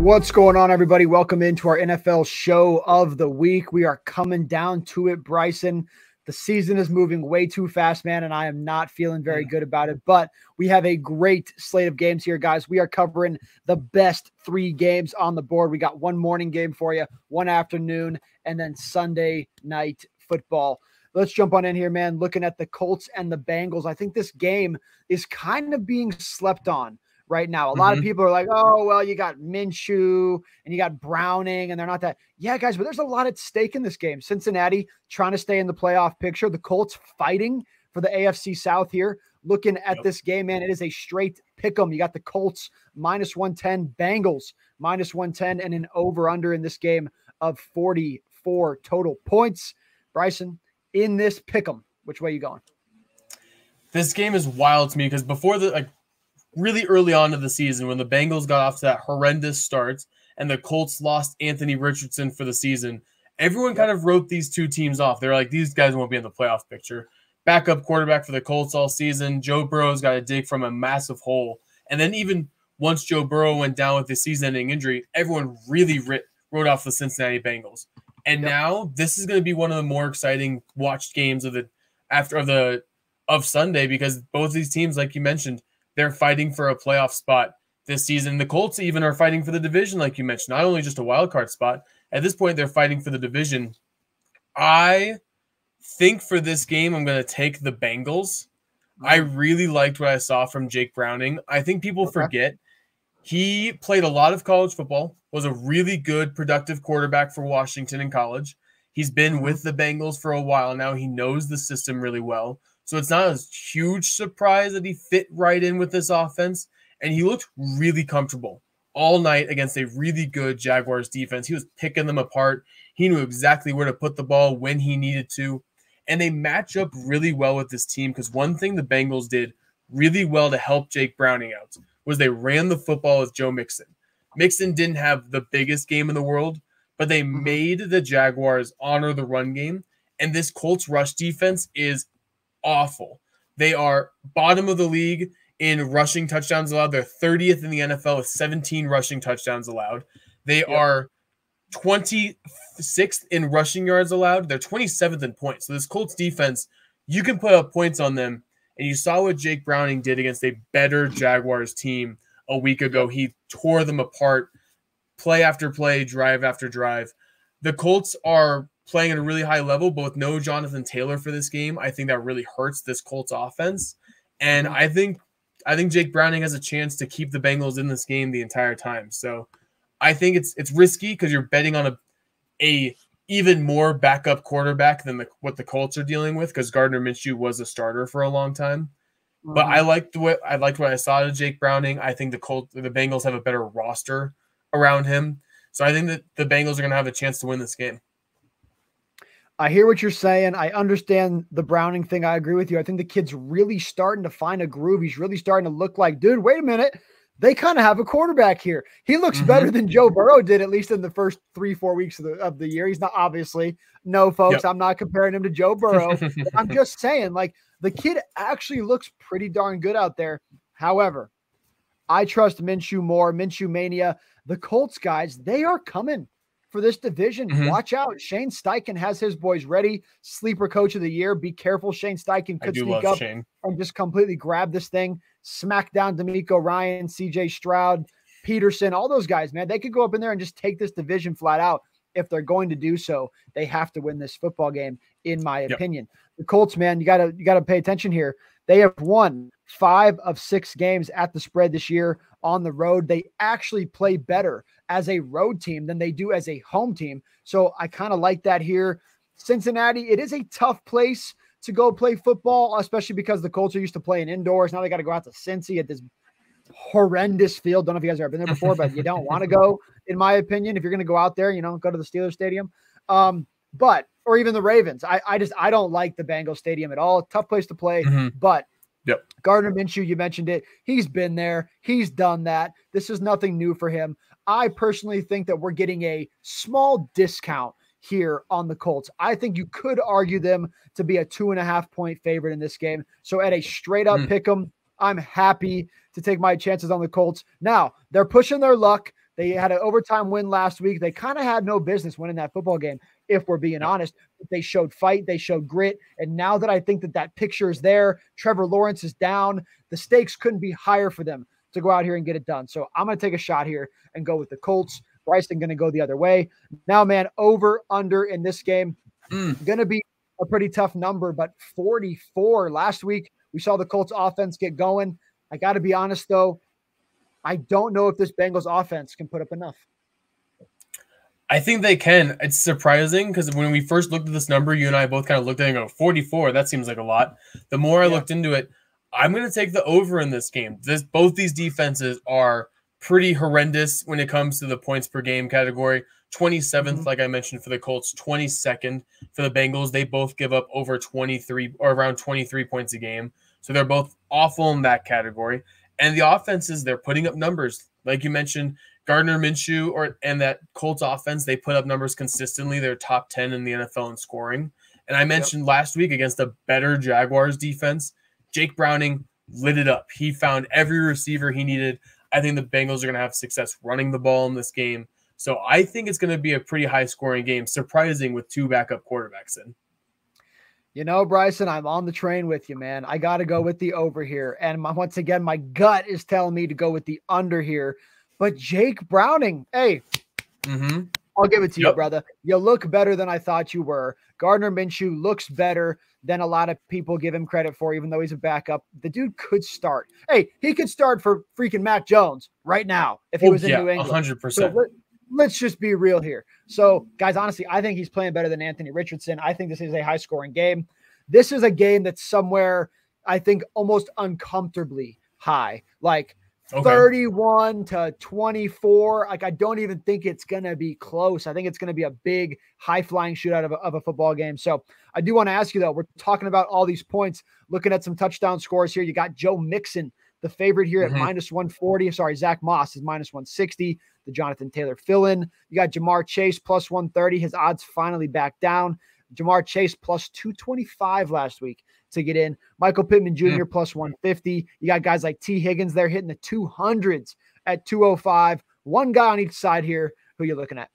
What's going on, everybody? Welcome into our NFL show of the week. We are coming down to it, Bryson. The season is moving way too fast, man, and I am not feeling very good about it. But we have a great slate of games here, guys. We are covering the best 3 games on the board. We got one morning game for you, one afternoon, and then Sunday night football. Let's jump on in here, man. Looking at the Colts and the Bengals, I think this game is kind of being slept on right now. A lot of people are like, oh, well, you got Minshew and you got Browning, and they're not that. Yeah, guys, but there's a lot at stake in this game. Cincinnati trying to stay in the playoff picture. The Colts fighting for the AFC South here. Looking at this game, man, it is a straight pick 'em. You got the Colts minus 110, Bengals minus 110, and an over-under in this game of 44 total points. Bryson, in this pick 'em, which way are you going? This game is wild to me because before the really early on in the season, when the Bengals got off to that horrendous start and the Colts lost Anthony Richardson for the season, everyone kind of wrote these two teams off. They're like, these guys won't be in the playoff picture. Backup quarterback for the Colts all season. Joe Burrow's got to dig from a massive hole. And then even once Joe Burrow went down with the season-ending injury, everyone really wrote off the Cincinnati Bengals. And now this is going to be one of the more exciting watched games of Sunday, because both these teams, like you mentioned, they're fighting for a playoff spot this season. The Colts even are fighting for the division, like you mentioned, not only just a wild card spot. At this point, they're fighting for the division. I think for this game, I'm going to take the Bengals. I really liked what I saw from Jake Browning. I think people forget he played a lot of college football, was a really good, productive quarterback for Washington in college. He's been with the Bengals for a while now. He knows the system really well. So it's not a huge surprise that he fit right in with this offense. And he looked really comfortable all night against a really good Jaguars defense. He was picking them apart. He knew exactly where to put the ball when he needed to. And they match up really well with this team, because one thing the Bengals did really well to help Jake Browning out was they ran the football with Joe Mixon. Mixon didn't have the biggest game in the world, but they made the Jaguars honor the run game. And this Colts rush defense is awful. They are bottom of the league in rushing touchdowns allowed. They're 30th in the NFL with 17 rushing touchdowns allowed. They are 26th in rushing yards allowed. They're 27th in points. So this Colts defense, you can put up points on them. And you saw what Jake Browning did against a better Jaguars team a week ago. He tore them apart, play after play, drive after drive. The Colts are playing at a really high level, but with no Jonathan Taylor for this game, I think that really hurts this Colts offense. And I think Jake Browning has a chance to keep the Bengals in this game the entire time. So I think it's risky because you're betting on a even more backup quarterback than what the Colts are dealing with, because Gardner Minshew was a starter for a long time. But I liked what I saw of Jake Browning. I think the Bengals have a better roster around him. So I think that the Bengals are going to have a chance to win this game. I hear what you're saying. I understand the Browning thing. I agree with you. I think the kid's really starting to find a groove. He's really starting to look like, dude, wait a minute. They kind of have a quarterback here. He looks better than Joe Burrow did, at least in the first 3-4 weeks of the year. He's not, obviously, no, folks, I'm not comparing him to Joe Burrow. I'm just saying, like, the kid actually looks pretty darn good out there. However, I trust Minshew more. Minshew mania. The Colts, guys, they are coming for this division. Watch out. Shane Steichen has his boys ready. Sleeper coach of the year. Be careful. Shane Steichen could sneak up and just completely grab this thing, smack down D'Amico Ryan, CJ Stroud, Peterson, all those guys, man. They could go up in there and just take this division flat out. If they're going to do so, they have to win this football game, in my opinion. The Colts, man, you gotta pay attention here. They have won 5 of 6 games at the spread this year on the road. They actually play better as a road team than they do as a home team. So I kind of like that here. Cincinnati, it is a tough place to go play football, especially because the Colts are used to playing indoors. Now they got to go out to Cincy at this horrendous field. Don't know if you guys have ever been there before, but you don't want to go, in my opinion. If you're going to go out there, go to the Steelers Stadium. Or even the Ravens. I don't like the Bengals Stadium at all. Tough place to play, but Gardner Minshew, you mentioned it. He's been there. He's done that. This is nothing new for him. I personally think that we're getting a small discount here on the Colts. I think you could argue them to be a 2.5-point favorite in this game. So at a straight up pick 'em, I'm happy to take my chances on the Colts. Now, they're pushing their luck. They had an overtime win last week. They kind of had no business winning that football game, if we're being honest. They showed fight. They showed grit. And now that I think that picture is there, Trevor Lawrence is down, the stakes couldn't be higher for them to go out here and get it done. So I'm going to take a shot here and go with the Colts. Bryson going to go the other way. Now, man, over, under in this game, going to be a pretty tough number, but 44. Last week, we saw the Colts offense get going. I got to be honest, though, I don't know if this Bengals offense can put up enough. I think they can. It's surprising because when we first looked at this number, you and I both kind of looked at it and go, 44, that seems like a lot. The more I looked into it, I'm going to take the over in this game. Both these defenses are pretty horrendous when it comes to the points per game category. 27th, like I mentioned, for the Colts, 22nd for the Bengals. They both give up over 23 or around 23 points a game. So they're both awful in that category. And the offenses, they're putting up numbers. Like you mentioned, Gardner Minshew and that Colts offense, they put up numbers consistently. They're top 10 in the NFL in scoring. And I mentioned last week against a better Jaguars defense, Jake Browning lit it up. He found every receiver he needed. I think the Bengals are going to have success running the ball in this game. So I think it's going to be a pretty high-scoring game, surprising with two backup quarterbacks in. You know, Bryson, I'm on the train with you, man. I got to go with the over here. And once again, my gut is telling me to go with the under here. But Jake Browning, hey, I'll give it to you, brother. You look better than I thought you were. Gardner Minshew looks better than a lot of people give him credit for, even though he's a backup. The dude could start. Hey, he could start for freaking Mac Jones right now if he was in New England. 100%. So let's just be real here. So, guys, honestly, I think he's playing better than Anthony Richardson. I think this is a high-scoring game. This is a game that's somewhere, I think, almost uncomfortably high. Like 31 to 24. Like, I don't even think it's going to be close. I think it's going to be a big, high-flying shootout of a football game. So, I do want to ask you, though, we're talking about all these points, looking at some touchdown scores here. You got Joe Mixon, the favorite here at minus 140. Sorry, Zach Moss is minus 160. The Jonathan Taylor fill-in. You got Jamar Chase plus 130. His odds finally back down. Jamar Chase plus 225 last week to get in. Michael Pittman Jr. plus 150. You got guys like T. Higgins. They're hitting the 200s at 205. One guy on each side here. Who you looking at?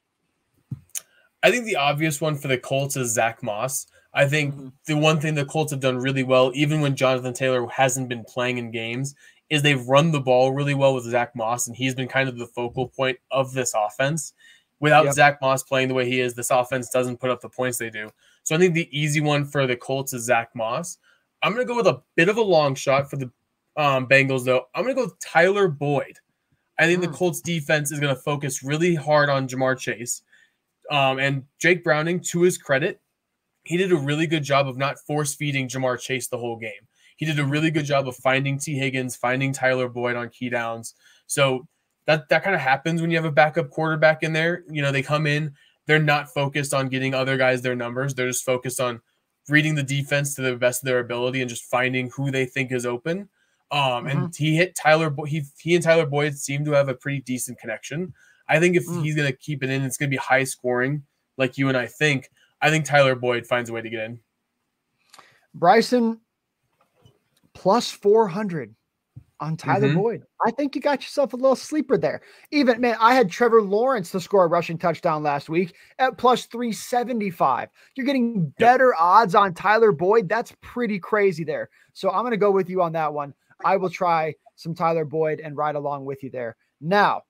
I think the obvious one for the Colts is Zach Moss. I think the one thing the Colts have done really well, even when Jonathan Taylor hasn't been playing in games, is they've run the ball really well with Zach Moss, and he's been kind of the focal point of this offense. Without Zach Moss playing the way he is, this offense doesn't put up the points they do. So I think the easy one for the Colts is Zach Moss. I'm going to go with a bit of a long shot for the Bengals, though. I'm going to go with Tyler Boyd. I think the Colts defense is going to focus really hard on Jamar Chase. And Jake Browning, to his credit, he did a really good job of not force-feeding Jamar Chase the whole game. He did a really good job of finding T. Higgins, finding Tyler Boyd on key downs. So that kind of happens when you have a backup quarterback in there. You know, they come in, they're not focused on getting other guys their numbers. They're just focused on reading the defense to the best of their ability and just finding who they think is open. And he hit Tyler. He and Tyler Boyd seem to have a pretty decent connection. I think if he's going to keep it in, it's going to be high scoring, like you and I think. I think Tyler Boyd finds a way to get in. Bryson, plus 400 on Tyler Boyd. I think you got yourself a little sleeper there. Even, man, I had Trevor Lawrence to score a rushing touchdown last week at plus 375. You're getting better odds on Tyler Boyd. That's pretty crazy there. So I'm going to go with you on that one. I will try some Tyler Boyd and ride along with you there. Now,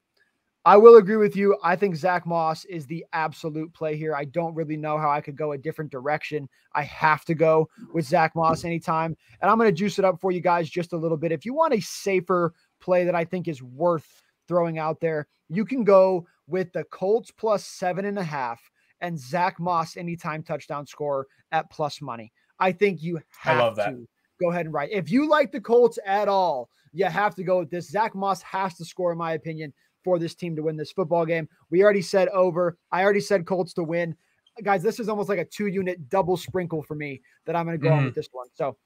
I will agree with you. I think Zach Moss is the absolute play here. I don't really know how I could go a different direction. I have to go with Zach Moss anytime. And I'm going to juice it up for you guys just a little bit. If you want a safer play that I think is worth throwing out there, you can go with the Colts plus 7.5 and Zach Moss anytime touchdown scorer at plus money. I think you have to go ahead and ride. If you like the Colts at all, you have to go with this. Zach Moss has to score, in my opinion, for this team to win this football game. We already said over. I already said Colts to win. Guys, this is almost like a 2-unit double sprinkle for me that I'm going to go on with this one. So,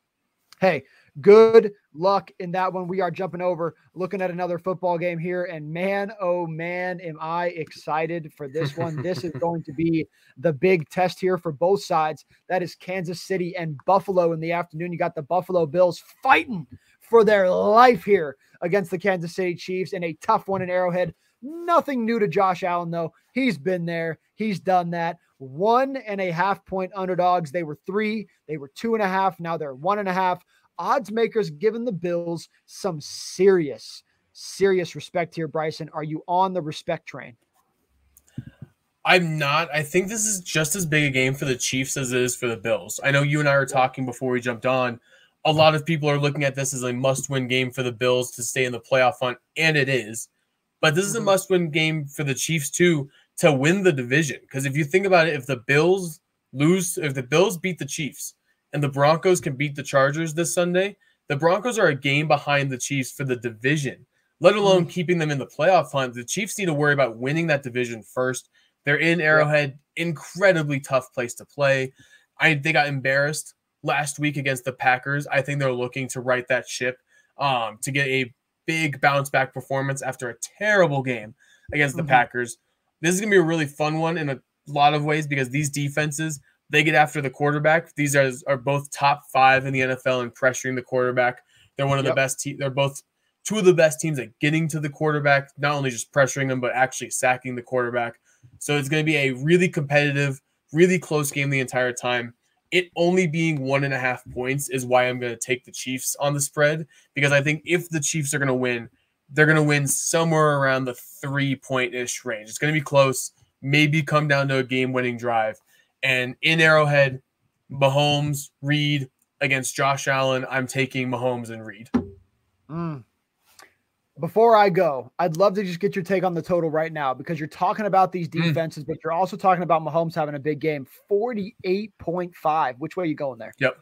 hey, good luck in that one. We are jumping over, looking at another football game here. And man, oh man, am I excited for this one. This is going to be the big test here for both sides. That is Kansas City and Buffalo in the afternoon. You got the Buffalo Bills fighting for their life here against the Kansas City Chiefs in a tough one in Arrowhead. Nothing new to Josh Allen, though. He's been there. He's done that. 1.5 point underdogs. They were 3. They were 2.5. Now they're 1.5. Odds makers giving the Bills some serious respect here, Bryson. Are you on the respect train? I'm not. I think this is just as big a game for the Chiefs as it is for the Bills. I know you and I were talking before we jumped on. A lot of people are looking at this as a must-win game for the Bills to stay in the playoff hunt, and it is. But this is a must-win game for the Chiefs, too, to win the division. Because if you think about it, if the Bills beat the Chiefs and the Broncos can beat the Chargers this Sunday, the Broncos are a game behind the Chiefs for the division, let alone keeping them in the playoff hunt. The Chiefs need to worry about winning that division first. They're in Arrowhead, incredibly tough place to play. They got embarrassed last week against the Packers. I think they're looking to right that ship to get a big bounce back performance after a terrible game against the Packers. This is going to be a really fun one in a lot of ways because these defenses, they get after the quarterback. These are both top 5 in the NFL in pressuring the quarterback. They're one of the best teams. They're both 2 of the best teams at getting to the quarterback, not only just pressuring them, but actually sacking the quarterback. So it's going to be a really competitive, really close game the entire time. It only being 1.5 points is why I'm going to take the Chiefs on the spread, because I think if the Chiefs are going to win, they're going to win somewhere around the 3-point-ish range. It's going to be close, maybe come down to a game-winning drive. And in Arrowhead, Mahomes, Reed against Josh Allen, I'm taking Mahomes and Reed. Before I go, I'd love to just get your take on the total right now, because you're talking about these defenses, but you're also talking about Mahomes having a big game. 48.5. Which way are you going there? Yep.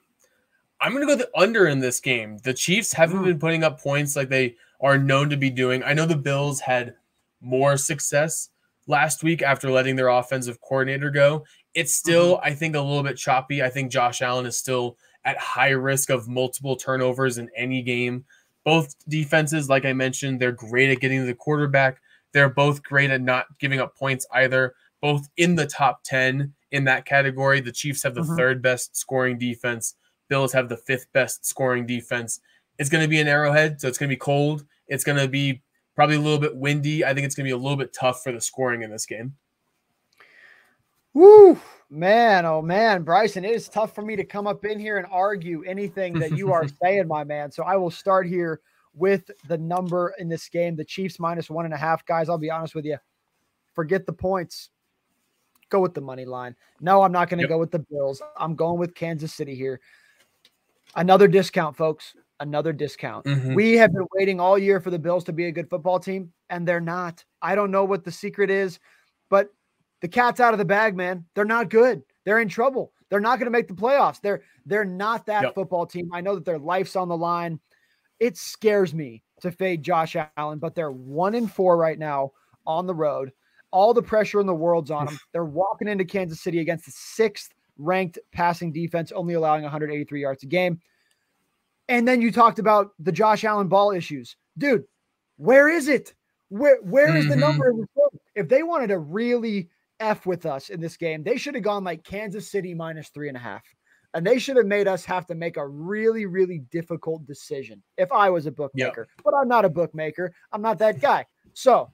I'm going to go the under in this game. The Chiefs haven't been putting up points like they are known to be doing. I know the Bills had more success last week after letting their offensive coordinator go. It's still, I think, a little bit choppy. I think Josh Allen is still at high risk of multiple turnovers in any game. Both defenses, like I mentioned, they're great at getting to the quarterback. They're both great at not giving up points either, both in the top 10 in that category. The Chiefs have the 3rd best scoring defense. Bills have the 5th best scoring defense. It's going to be an Arrowhead, so it's going to be cold. It's going to be probably a little bit windy. I think it's going to be a little bit tough for the scoring in this game. Woo, man, oh man, Bryson, it is tough for me to come up in here and argue anything that you are saying, my man. So I will start here with the number in this game, the Chiefs -1.5. Guys, I'll be honest with you. Forget the points. Go with the money line. No, I'm not going to go with the Bills. I'm going with Kansas City here. Another discount, folks. Another discount. We have been waiting all year for the Bills to be a good football team, and they're not. I don't know what the secret is, but the cat's out of the bag, man. They're not good. They're in trouble. They're not going to make the playoffs. They're not that football team. I know that their life's on the line. It scares me to fade Josh Allen, but they're 1-4 right now on the road. All the pressure in the world's on them. They're walking into Kansas City against the 6th ranked passing defense, only allowing 183 yards a game. And then you talked about the Josh Allen ball issues. Dude, where is it? Where is the number in the film? If they wanted to really F with us in this game, they should have gone like Kansas City -3.5. And they should have made us have to make a really, really difficult decision if I was a bookmaker. But I'm not a bookmaker. I'm not that guy. So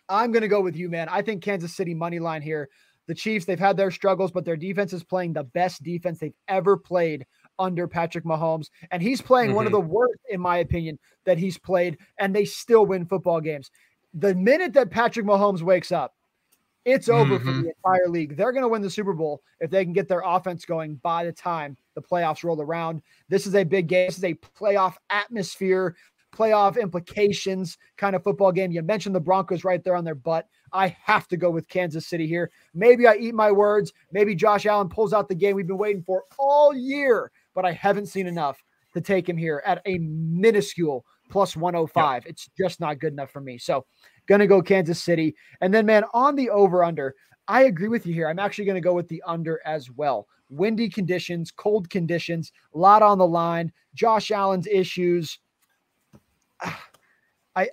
I'm going to go with you, man. I think Kansas City money line here. The Chiefs, they've had their struggles, but their defense is playing the best defense they've ever played under Patrick Mahomes. And he's playing one of the worst, in my opinion, that he's played, and they still win football games. The minute that Patrick Mahomes wakes up, it's over for the entire league. They're going to win the Super Bowl if they can get their offense going by the time the playoffs roll around. This is a big game. This is a playoff atmosphere, playoff implications kind of football game. You mentioned the Broncos right there on their butt. I have to go with Kansas City here. Maybe I eat my words. Maybe Josh Allen pulls out the game we've been waiting for all year, but I haven't seen enough to take him here at a minuscule +105. It's just not good enough for me. So going to go Kansas City. And then, man, on the over-under, I agree with you here. I'm actually going to go with the under as well. Windy conditions, cold conditions, a lot on the line. Josh Allen's issues.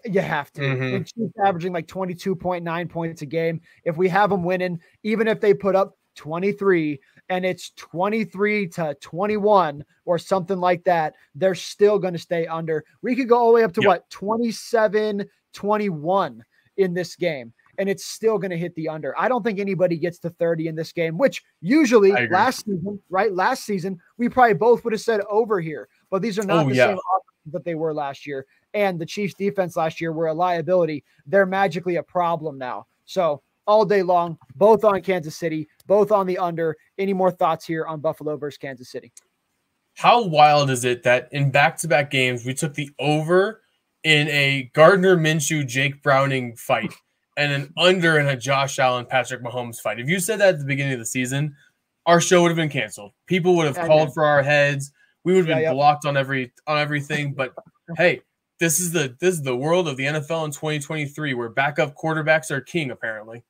You have to. When Chiefs averaging like 22.9 points a game, if we have them winning, even if they put up 23 and it's 23-21 or something like that, they're still going to stay under. We could go all the way up to 27-21 in this game, and it's still going to hit the under. I don't think anybody gets to 30 in this game, which usually last season, we probably both would have said over here, but these are not the same offenses that they were last year. And the Chiefs defense last year were a liability. They're magically a problem now. So all day long, both on Kansas City, both on the under. Any more thoughts here on Buffalo versus Kansas City? How wild is it that in back-to-back games, we took the over in a Gardner Minshew, Jake Browning fight and an under in a Josh Allen, Patrick Mahomes fight? If you said that at the beginning of the season, our show would have been canceled. People would have called for our heads. We would have been blocked on everything. But hey, this is the world of the NFL in 2023, where backup quarterbacks are king, apparently.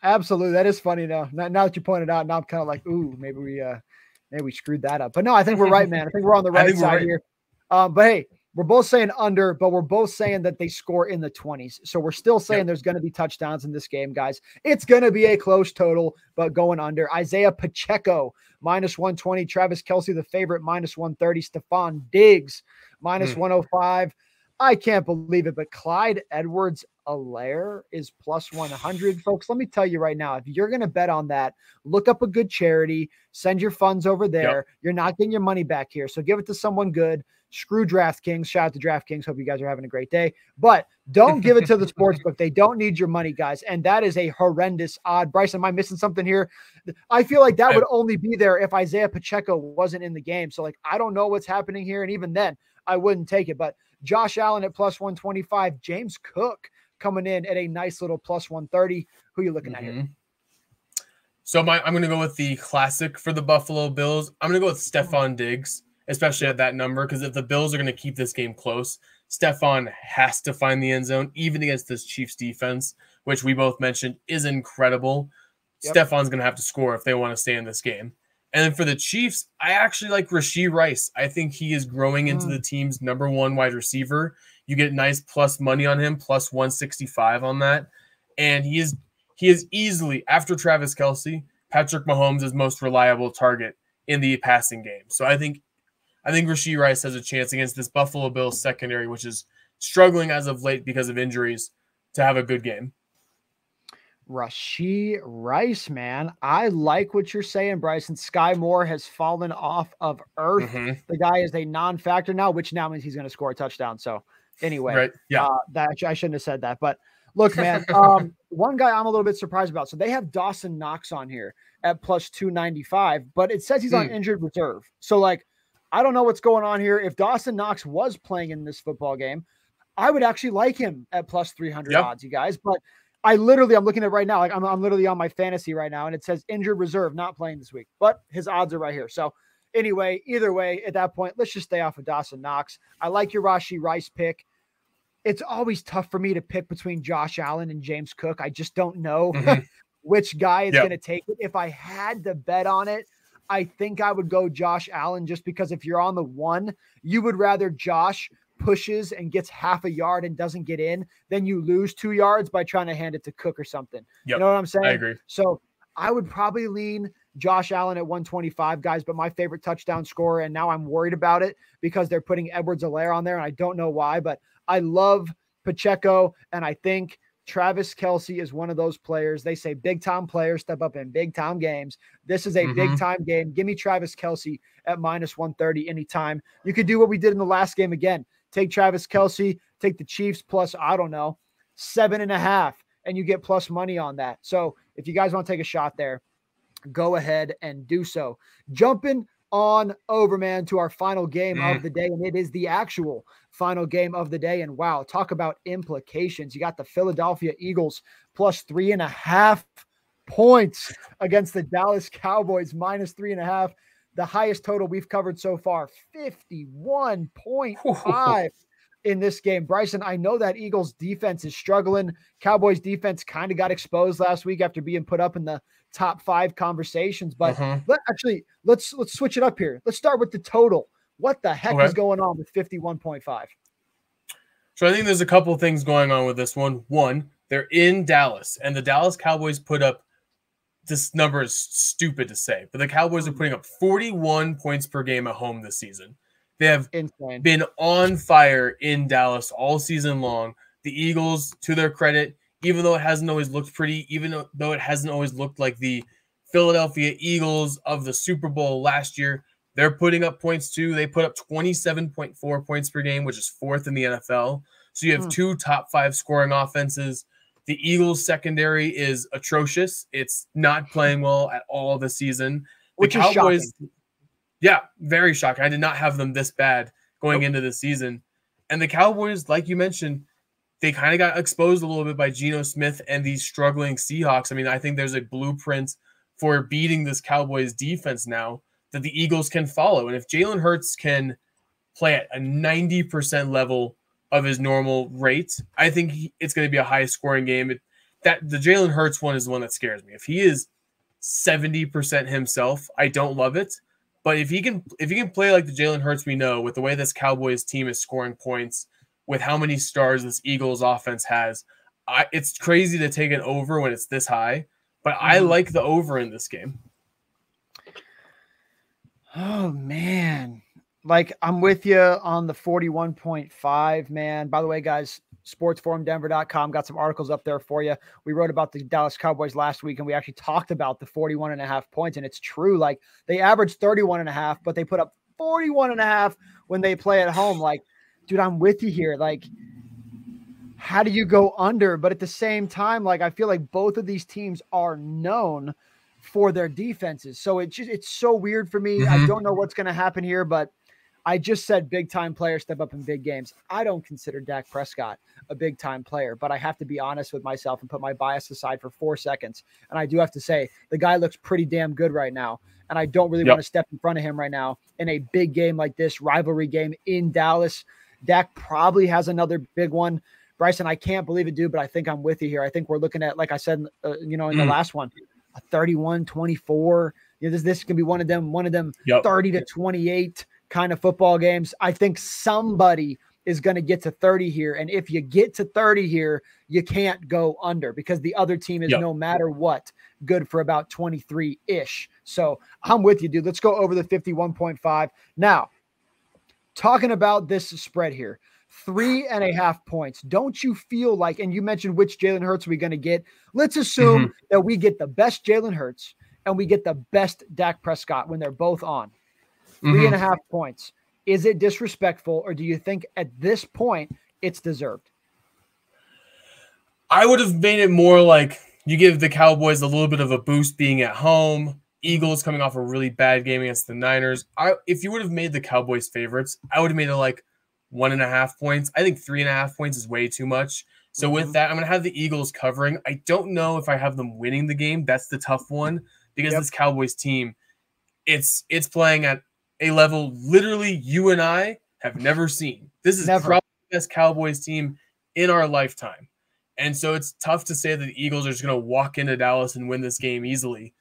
Absolutely. That is funny now. Now that you pointed out, now I'm kind of like, ooh, maybe we screwed that up. But no, I think we're right, man. I think we're on the right side here. But hey, we're both saying under, but we're both saying that they score in the 20s. So we're still saying there's going to be touchdowns in this game, guys. It's going to be a close total, but going under. Isaiah Pacheco, -120. Travis Kelce, the favorite, -130. Stephon Diggs, -105. I can't believe it, but Clyde Edwards-Helaire is +100. Folks, let me tell you right now, if you're going to bet on that, look up a good charity, send your funds over there. You're not getting your money back here, so give it to someone good. Screw DraftKings. Shout out to DraftKings. Hope you guys are having a great day. But don't give it to the sportsbook. They don't need your money, guys. And that is a horrendous odd. Bryce, am I missing something here? I feel like that would only be there if Isaiah Pacheco wasn't in the game. So, I don't know what's happening here. And even then, I wouldn't take it. But Josh Allen at +125. James Cook coming in at a nice little +130. Who are you looking at here? So I'm going to go with the classic for the Buffalo Bills. I'm going to go with Stephon Diggs, especially at that number, because if the Bills are going to keep this game close, Stephon has to find the end zone, even against this Chiefs defense, which we both mentioned is incredible. Stephon's going to have to score if they want to stay in this game. And then for the Chiefs, I actually like Rashee Rice. I think he is growing into the team's #1 wide receiver. You get nice plus money on him, +165 on that. And he is easily, after Travis Kelce, Patrick Mahomes' most reliable target in the passing game. So I think Rashee Rice has a chance against this Buffalo Bills secondary, which is struggling as of late because of injuries, to have a good game. Rashee Rice, man. I like what you're saying, Bryson. Sky Moore has fallen off of earth. The guy is a non-factor now, which now means he's going to score a touchdown. So anyway, that I shouldn't have said that. But look, man, one guy I'm a little bit surprised about. So they have Dawson Knox on here at +295, but it says he's on injured reserve. So I don't know what's going on here. If Dawson Knox was playing in this football game, I would actually like him at +300 odds, you guys. But I'm looking at it right now. I'm literally on my fantasy right now, and it says injured reserve, not playing this week. But his odds are right here. So anyway, either way, at that point, let's just stay off of Dawson Knox. I like your Rashee Rice pick. It's always tough for me to pick between Josh Allen and James Cook. I just don't know which guy is going to take it. If I had to bet on it, I think I would go Josh Allen, just because if you're on the one, you would rather Josh pushes and gets half a yard and doesn't get in, then you lose 2 yards by trying to hand it to Cook or something. You know what I'm saying? I agree. So I would probably lean Josh Allen at 125, guys, but my favorite touchdown scorer, and now I'm worried about it because they're putting Edwards-Helaire on there, and I don't know why, but I love Pacheco, and I think Travis Kelce is one of those players. They say big-time players step up in big-time games. This is a big-time game. Give me Travis Kelce at -130 anytime. You could do what we did in the last game again. Take Travis Kelce, take the Chiefs plus, I don't know, 7.5, and you get plus money on that. So if you guys want to take a shot there, go ahead and do so. Jumping on over, man, to our final game of the day, and it is the actual final game of the day. And wow, talk about implications. You got the Philadelphia Eagles +3.5 points against the Dallas Cowboys -3.5. The highest total we've covered so far, 51.5 in this game. Bryson, I know that Eagles defense is struggling. Cowboys defense kind of got exposed last week after being put up in the top 5 conversations. But let's switch it up here. Let's start with the total. What the heck is going on with 51.5? So I think there's a couple of things going on with this one. One, they're in Dallas, and the Dallas Cowboys put up, this number is stupid to say, but the Cowboys are putting up 41 points per game at home this season. They have been on fire in Dallas all season long. The Eagles, to their credit, even though it hasn't always looked pretty, even though it hasn't always looked like the Philadelphia Eagles of the Super Bowl last year, they're putting up points too. They put up 27.4 points per game, which is 4th in the NFL. So you have 2 top 5 scoring offenses. The Eagles secondary is atrocious. It's not playing well at all this season. Which is shocking. Yeah, very shocking. I did not have them this bad going into the season. And the Cowboys, like you mentioned, they kind of got exposed a little bit by Geno Smith and these struggling Seahawks. I mean, I think there's a blueprint for beating this Cowboys defense now that the Eagles can follow. And if Jalen Hurts can play at a 90% level of his normal rate, I think it's going to be a high-scoring game. The Jalen Hurts one is the one that scares me. If he is 70% himself, I don't love it. But if he can play like the Jalen Hurts we know, with the way this Cowboys team is scoring points, with how many stars this Eagles offense has, it's crazy to take an over when it's this high. But I like the over in this game. Oh, man. Like, I'm with you on the 41.5, man. By the way, guys, sportsforumdenver.com got some articles up there for you. We wrote about the Dallas Cowboys last week, and we actually talked about the 41.5 points, and it's true. Like, they averaged 31.5, but they put up 41.5 when they play at home. Like, dude, I'm with you here. Like, how do you go under? But at the same time, like, I feel like both of these teams are known for their defenses. So it's so weird for me. I don't know what's going to happen here, but I just said big time players step up in big games. I don't consider Dak Prescott a big time player, but I have to be honest with myself and put my bias aside for 4 seconds. And I do have to say the guy looks pretty damn good right now. And I don't really want to step in front of him right now in a big game like this, rivalry game in Dallas. Dak probably has another big one. Bryson, I can't believe it, dude, but I think I'm with you here. I think we're looking at, like I said, in the last one, a 31-24. This can be one of them 30-28 kind of football games. I think somebody is going to get to 30 here. And if you get to 30 here, you can't go under because the other team is no matter what good for about 23-ish. So I'm with you, dude. Let's go over the 51.5. Now, talking about this spread here, 3.5 points. Don't you feel like, and you mentioned which Jalen Hurts we're going to get. Let's assume that we get the best Jalen Hurts and we get the best Dak Prescott when they're both on. 3.5 points. Is it disrespectful, or do you think at this point it's deserved? I would have made it more like you give the Cowboys a little bit of a boost being at home. Eagles coming off a really bad game against the Niners. If you would have made the Cowboys favorites, I would have made it like 1.5 points. I think 3.5 points is way too much. So with that, I'm going to have the Eagles covering. I don't know if I have them winning the game. That's the tough one because this Cowboys team, it's playing at a level literally you and I have never seen. This is probably the best Cowboys team in our lifetime. And so it's tough to say that the Eagles are just going to walk into Dallas and win this game easily.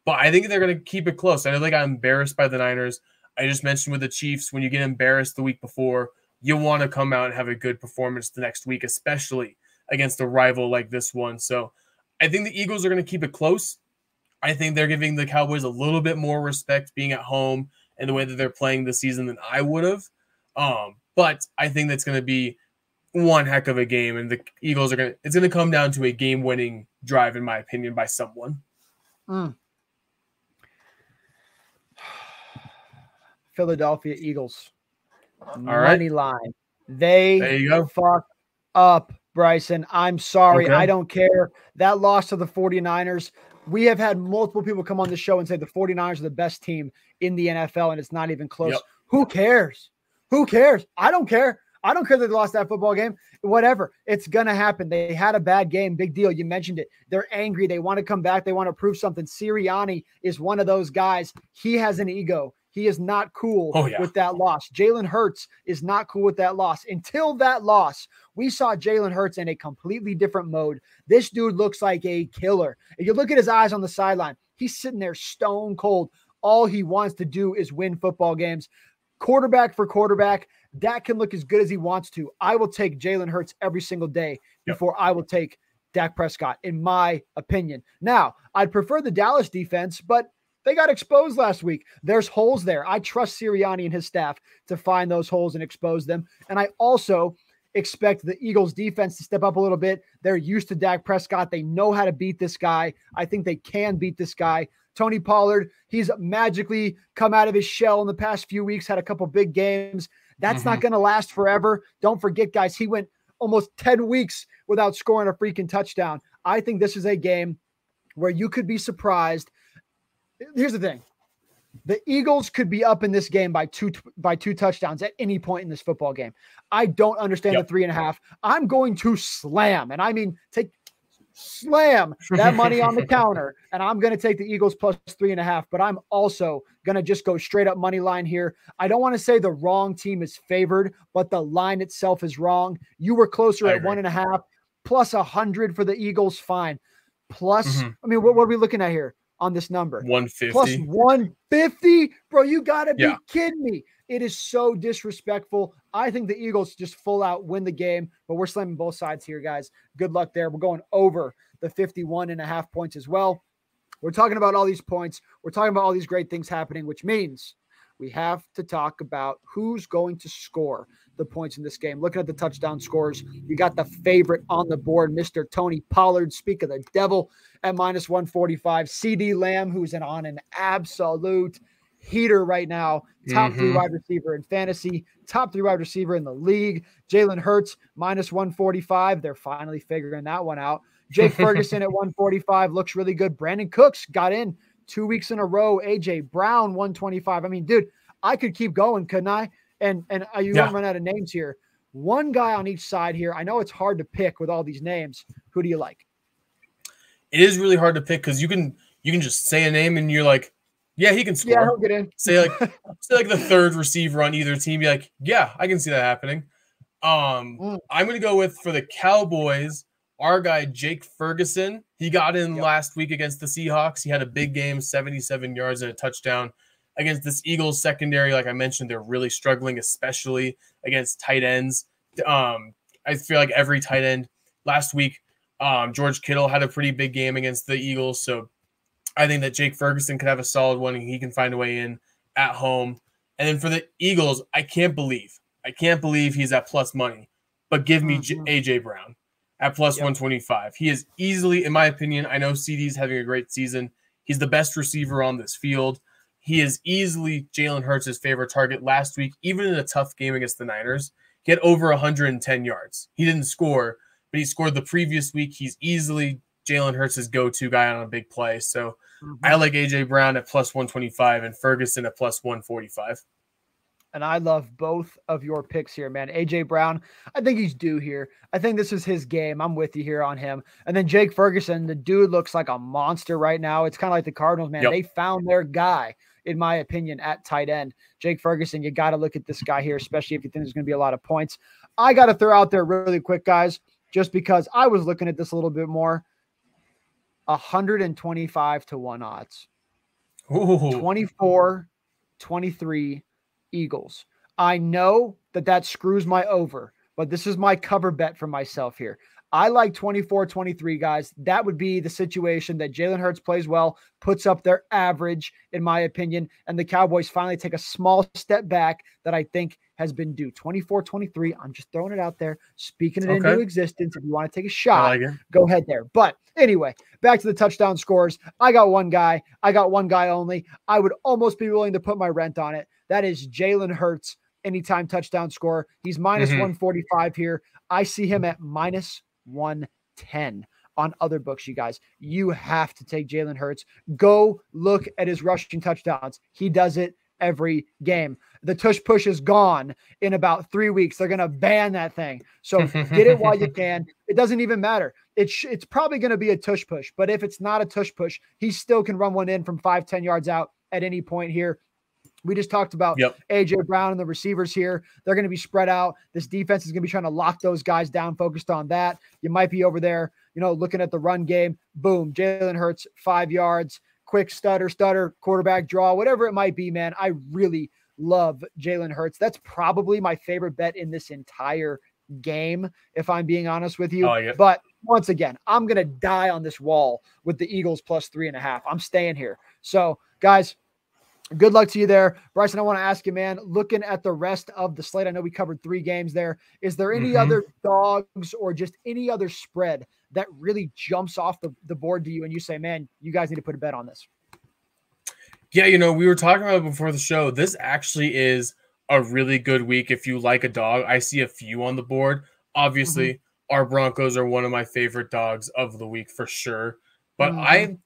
But I think they're going to keep it close. I know they got embarrassed by the Niners. I just mentioned with the Chiefs, when you get embarrassed the week before, you want to come out and have a good performance the next week, especially against a rival like this one. So I think the Eagles are going to keep it close. I think they're giving the Cowboys a little bit more respect being at home and the way that they're playing this season than I would have. But I think that's going to be one heck of a game, and the Eagles are it's going to come down to a game-winning drive, in my opinion, by someone. Philadelphia Eagles. All Money line. There you go. Fuck up, Bryson. I'm sorry. Okay. I don't care. That loss to the 49ers. We have had multiple people come on the show and say the 49ers are the best team in the NFL, and it's not even close. Who cares? Who cares? I don't care. I don't care that they lost that football game. Whatever. It's going to happen. They had a bad game. Big deal. You mentioned it. They're angry. They want to come back. They want to prove something. Sirianni is one of those guys. He has an ego. He is not cool with that loss. Jalen Hurts is not cool with that loss. Until that loss, we saw Jalen Hurts in a completely different mode. This dude looks like a killer. If you look at his eyes on the sideline, he's sitting there stone cold. All he wants to do is win football games. Quarterback for quarterback, Dak can look as good as he wants to. I will take Jalen Hurts every single day before I will take Dak Prescott, in my opinion. Now, I'd prefer the Dallas defense, but they got exposed last week. There's holes there. I trust Sirianni and his staff to find those holes and expose them. And I also expect the Eagles defense to step up a little bit. They're used to Dak Prescott. They know how to beat this guy. I think they can beat this guy. Tony Pollard, he's magically come out of his shell in the past few weeks, had a couple big games. That's not going to last forever. Don't forget, guys, he went almost 10 weeks without scoring a freaking touchdown. I think this is a game where you could be surprised. Here's the thing. The Eagles could be up in this game by two touchdowns at any point in this football game. I don't understand the 3.5. I'm going to slam, and I mean slam that money on the counter, and I'm going to take the Eagles plus 3.5, but I'm also going to just go straight up money line here. I don't want to say the wrong team is favored, but the line itself is wrong. You were closer at 1.5, plus 100 for the Eagles, fine. Plus, I mean, what are we looking at here on this number? 150. Plus 150? Bro, you got to be kidding me. It is so disrespectful. I think the Eagles just full out win the game, but we're slamming both sides here, guys. Good luck there. We're going over the 51.5 points as well. We're talking about all these points. We're talking about all these great things happening, which means we have to talk about who's going to score the points in this game. Looking at the touchdown scores, you got the favorite on the board, Mr. Tony Pollard. Speak of the devil, at minus 145. CeeDee Lamb, who's on an absolute heater right now. Top 3 wide receiver in fantasy, top 3 wide receiver in the league. Jalen Hurts, minus 145. They're finally figuring that one out. Jake Ferguson at 145 looks really good. Brandon Cooks got in 2 weeks in a row. AJ Brown, 125. I mean, dude, I could keep going, couldn't I? And you won't run out of names here. One guy on each side here. I know it's hard to pick with all these names. Who do you like? It is really hard to pick because you can just say a name and you're like, yeah, he can score. Yeah, he'll get in. Say like the third receiver on either team. Be like, yeah, I can see that happening. I'm going to go with, for the Cowboys, our guy Jake Ferguson. He got in last week against the Seahawks. He had a big game, 77 yards and a touchdown. Against this Eagles secondary, like I mentioned, they're really struggling, especially against tight ends. I feel like every tight end last week, George Kittle had a pretty big game against the Eagles. So I think that Jake Ferguson could have a solid one and he can find a way in at home. And then for the Eagles, I can't believe he's at plus money, but give me AJ Brown at plus 125. He is easily, in my opinion, I know CeeDee's having a great season. He's the best receiver on this field. He is easily Jalen Hurts' favorite target last week, even in a tough game against the Niners. He had over 110 yards. He didn't score, but he scored the previous week. He's easily Jalen Hurts' go-to guy on a big play. So I like A.J. Brown at plus 125 and Ferguson at plus 145. And I love both of your picks here, man. A.J. Brown, I think he's due here. I think this is his game. I'm with you here on him. And then Jake Ferguson, the dude looks like a monster right now. It's kind of like the Cardinals, man. They found their guy, in my opinion, at tight end. Jake Ferguson, you got to look at this guy here, especially if you think there's going to be a lot of points. I got to throw out there really quick, guys, just because I was looking at this a little bit more. 125 to 1 odds. 24-23 Eagles. I know that screws my over, but this is my cover bet for myself here. I like 24-23, guys. That would be the situation that Jalen Hurts plays well, puts up their average, in my opinion, and the Cowboys finally take a small step back that I think has been due. 24-23. I'm just throwing it out there, speaking it into existence. If you want to take a shot, go ahead there. But anyway, back to the touchdown scores. I got one guy. I got one guy only. I would almost be willing to put my rent on it. That is Jalen Hurts, anytime touchdown score. He's minus 145 here. I see him at minus 110 on other books, you guys. You have to take Jalen Hurts. Go look at his rushing touchdowns. He does it every game. The tush push is gone in about 3 weeks. They're going to ban that thing. So get it while you can. It doesn't even matter. It's probably going to be a tush push, but if it's not a tush push, he still can run one in from 5-10 yards out at any point here. We just talked about A.J. Brown and the receivers here. They're going to be spread out. This defense is going to be trying to lock those guys down, focused on that. You might be over there, looking at the run game. Boom, Jalen Hurts, 5 yards, quick stutter, quarterback draw, whatever it might be, man. I really love Jalen Hurts. That's probably my favorite bet in this entire game, if I'm being honest with you. But once again, I'm going to die on this wall with the Eagles plus 3.5. I'm staying here. So, guys, Good luck to you there, Bryson. I want to ask you, man, looking at the rest of the slate, I know we covered 3 games there. Is there any other dogs or just any other spread that really jumps off the board to you and you say, man, you guys need to put a bet on this? Yeah, you know, we were talking about it before the show. This actually is a really good week if you like a dog. I see a few on the board. Obviously, our Broncos are one of my favorite dogs of the week for sure. But I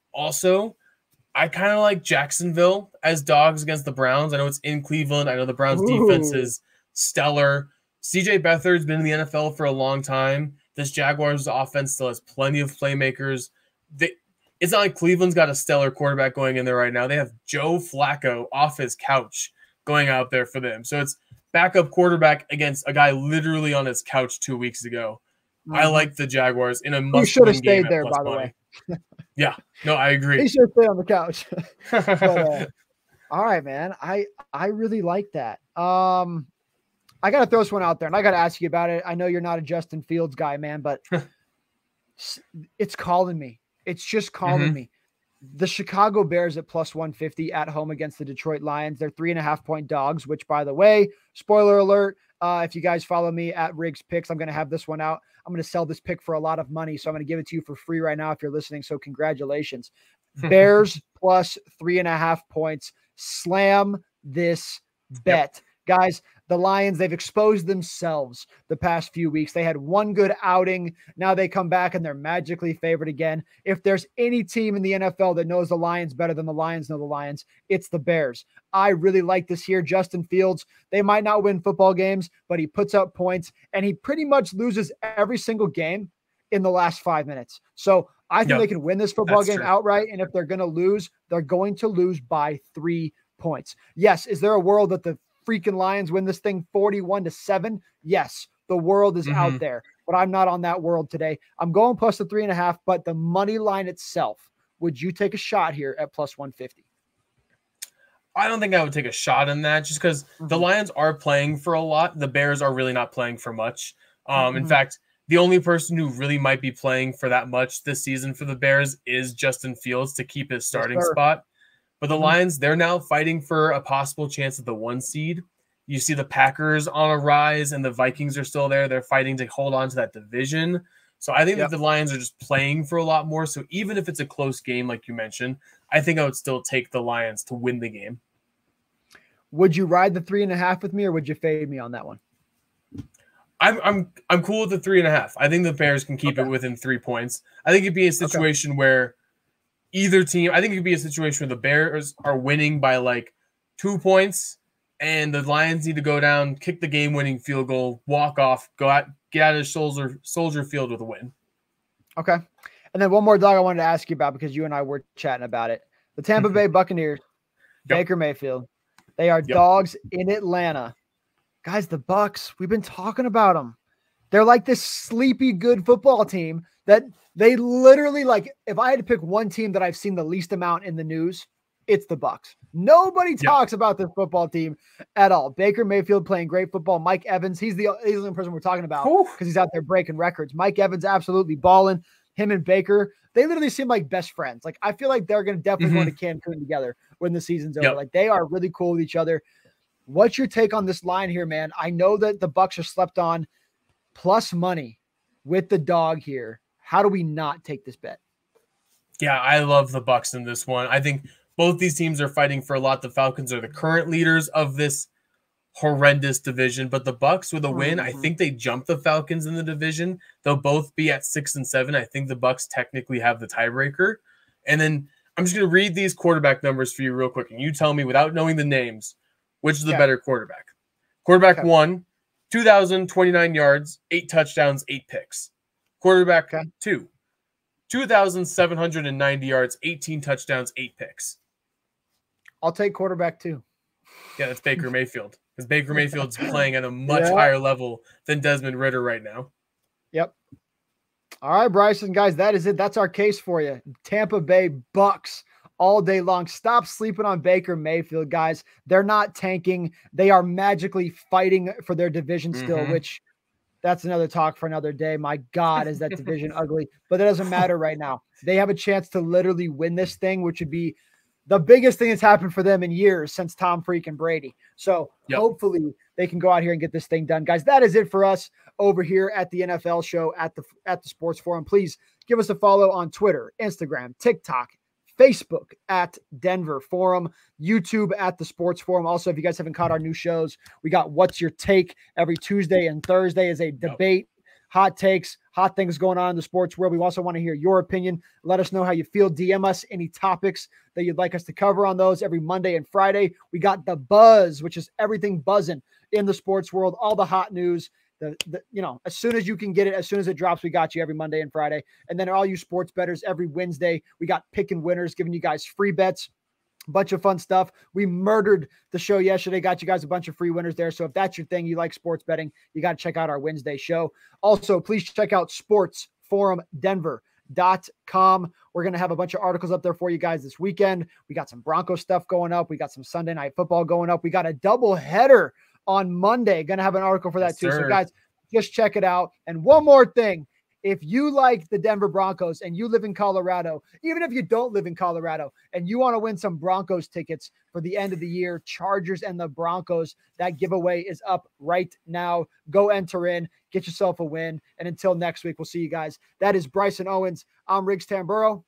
kind of like Jacksonville as dogs against the Browns. I know it's in Cleveland. I know the Browns defense is stellar. CJ Beathard's been in the NFL for a long time. This Jaguars offense still has plenty of playmakers. It's not like Cleveland's got a stellar quarterback going in there right now. They have Joe Flacco off his couch going out there for them. So it's backup quarterback against a guy literally on his couch 2 weeks ago. I like the Jaguars in a must-win game. He should have stayed there, by the way. Yeah, no, I agree. He should stay on the couch. But, all right, man. I really like that. I got to throw this one out there, and I got to ask you about it. I know you're not a Justin Fields guy, man, but it's calling me. It's just calling me. The Chicago Bears at plus 150 at home against the Detroit Lions. They're 3.5-point dogs, which, by the way, spoiler alert, if you guys follow me at Riggs Picks, I'm going to have this one out. I'm going to sell this pick for a lot of money, so I'm going to give it to you for free right now if you're listening, so congratulations. Bears plus 3.5 points. Slam this bet. Guys, the Lions, they've exposed themselves the past few weeks. They had one good outing. Now they come back and they're magically favored again. If there's any team in the NFL that knows the Lions better than the Lions know the Lions, it's the Bears. I really like this here. Justin Fields, they might not win football games, but he puts up points and he pretty much loses every single game in the last 5 minutes. So I think they can win this football game outright. And if they're going to lose, they're going to lose by 3 points. Yes. Is there a world that the freaking Lions win this thing 41-7? Yes, the world is out there, but I'm not on that world today. I'm going plus the 3.5, but the money line itself, would you take a shot here at plus 150? I don't think I would take a shot in that just because the Lions are playing for a lot. The Bears are really not playing for much. In fact, the only person who really might be playing for that much this season for the Bears is Justin Fields to keep his starting spot. But the Lions, they're now fighting for a possible chance at the 1 seed. You see the Packers on a rise and the Vikings are still there. They're fighting to hold on to that division. So I think that the Lions are just playing for a lot more. So even if it's a close game, like you mentioned, I think I would still take the Lions to win the game. Would you ride the 3.5 with me or would you fade me on that one? I'm cool with the 3.5. I think the Bears can keep it within 3 points. I think it'd be a situation where either team, I think it could be a situation where the Bears are winning by like 2 points and the Lions need to go down, kick the game-winning field goal, walk off, get out of Soldier Field with a win. Okay. And then one more dog I wanted to ask you about because you and I were chatting about it. The Tampa Bay Buccaneers, Baker Mayfield. They are dogs in Atlanta. Guys, the Bucs, we've been talking about them. They're like this sleepy good football team that they literally, like, if I had to pick one team that I've seen the least amount in the news, it's the Bucs. Nobody talks about this football team at all. Baker Mayfield playing great football. Mike Evans, he's the only person we're talking about because he's out there breaking records. Mike Evans absolutely balling. Him and Baker, they literally seem like best friends. Like, I feel like they're going to definitely go to Cancun together when the season's over. Like, they are really cool with each other. What's your take on this line here, man? I know that the Bucs are slept on, plus money with the dog here. How do we not take this bet? Yeah, I love the Bucs in this one. I think both these teams are fighting for a lot. The Falcons are the current leaders of this horrendous division, but the Bucs with a win, I think they jump the Falcons in the division. They'll both be at 6 and 7. I think the Bucs technically have the tiebreaker. And then I'm just going to read these quarterback numbers for you real quick, and you tell me without knowing the names, which is the better quarterback. Quarterback 1, 2,029 yards, 8 touchdowns, 8 picks. Quarterback 2, 2,790 yards, 18 touchdowns, 8 picks. I'll take quarterback 2. Yeah, that's Baker Mayfield. Because Baker Mayfield's playing at a much higher level than Desmond Ridder right now. Yep. All right, Bryson, guys, that is it. That's our case for you. Tampa Bay Bucs all day long. Stop sleeping on Baker Mayfield, guys. They're not tanking. They are magically fighting for their division still, which that's another talk for another day. My God, is that division ugly? But that doesn't matter right now. They have a chance to literally win this thing, which would be the biggest thing that's happened for them in years since Tom freaking Brady. So hopefully they can go out here and get this thing done. Guys, that is it for us over here at the NFL show at the Sports Forum. Please give us a follow on Twitter, Instagram, TikTok, Facebook at Denver Forum, YouTube at the Sports Forum. Also, if you guys haven't caught our new shows, we got What's Your Take every Tuesday and Thursday is a debate. Hot takes, hot things going on in the sports world. We also want to hear your opinion. Let us know how you feel. DM us any topics that you'd like us to cover on those every Monday and Friday. We got the buzz, which is everything buzzing in the sports world, all the hot news. As soon as you can get it, as soon as it drops, we got you every Monday and Friday. And then all you sports bettors, every Wednesday, we got picking winners, giving you guys free bets. Bunch of fun stuff. We murdered the show yesterday. Got you guys a bunch of free winners there. So if that's your thing, you like sports betting, you got to check out our Wednesday show. Also, please check out sportsforumdenver.com. We're going to have a bunch of articles up there for you guys this weekend. We got some Broncos stuff going up. We got some Sunday Night Football going up. We got a double header on Monday. Going to have an article for that too. So guys, just check it out. And one more thing. If you like the Denver Broncos and you live in Colorado, even if you don't live in Colorado and you want to win some Broncos tickets for the end of the year, Chargers and the Broncos, that giveaway is up right now. Go enter in, get yourself a win. And until next week, we'll see you guys. That is Bryson Owens. I'm Riggs Tamburo.